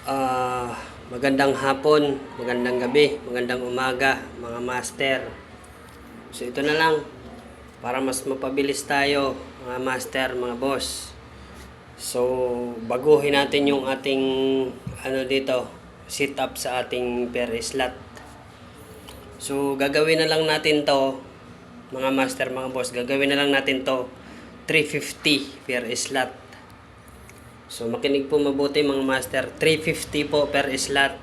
Magandang hapon, magandang gabi, magandang umaga mga master. So ito na lang para mas mapabilis tayo mga master, mga boss. So baguhin natin yung ating dito, sit up sa ating per slot. So gagawin na lang natin to mga master, mga boss. Gagawin na lang natin to 350 per slot. So makinig po mabuti mga master, 350 po per slot.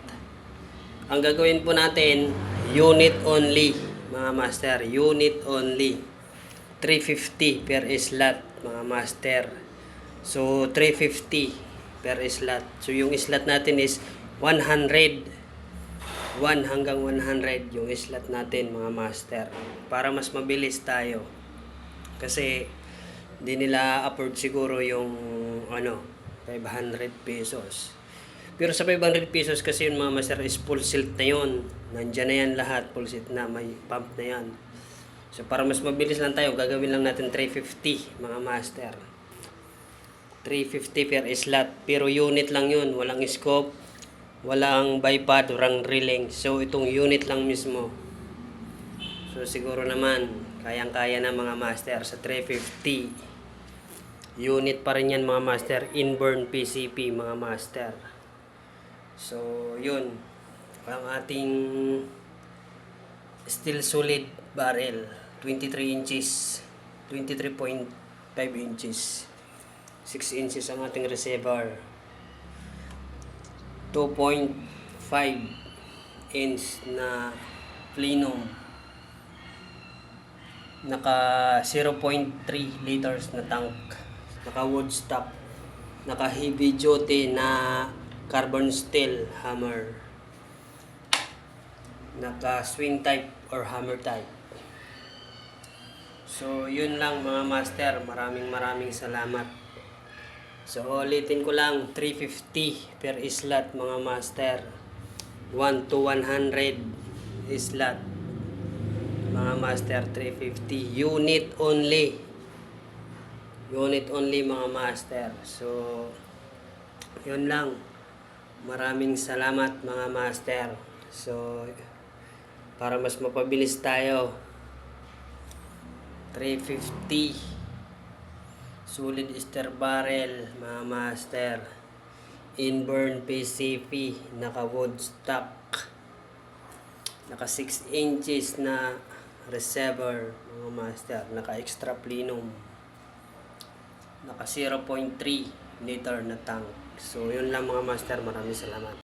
Ang gagawin po natin, unit only mga master, unit only. 350 per slot mga master. So 350 per slot. So yung slot natin is 100. 1 hanggang 100 yung slot natin mga master. Para mas mabilis tayo. Kasi di nila afford siguro yung 500 pesos. Pero sa 500 pesos kasi yun mga master is full silt na yun. Nandyan na yan lahat. Full silt na. May pump na yan. So para mas mabilis lang tayo, gagawin lang natin 350 mga master. 350 per slot. Pero unit lang yun. Walang scope. Walang bipod. Walang drilling. So itong unit lang mismo. So siguro naman kayang-kaya na mga master sa 350. Unit pa rin yan mga master, inborn PCP mga master. So yun ang ating steel solid barrel, 23 inches, 23.5 inches, 6 inches ang ating receiver, 2.5 inch na plenum, naka 0.3 liters na tank, naka wood stock, naka heavy duty na carbon steel hammer, naka swing type or hammer type. So yun lang mga master, maraming salamat. So ulitin ko lang, 350 per slot mga master, 1 to 100 slot mga master, 350 unit only. Unit only mga master. So yun lang. Maraming salamat mga master. So para mas mapabilis tayo, 350 solid star barrel mga master, inborn PCP, naka wood stock, naka 6 inches na receiver mga master, naka extra plenum, naka 0.3 liter na tank. So yun lang mga master, maraming salamat.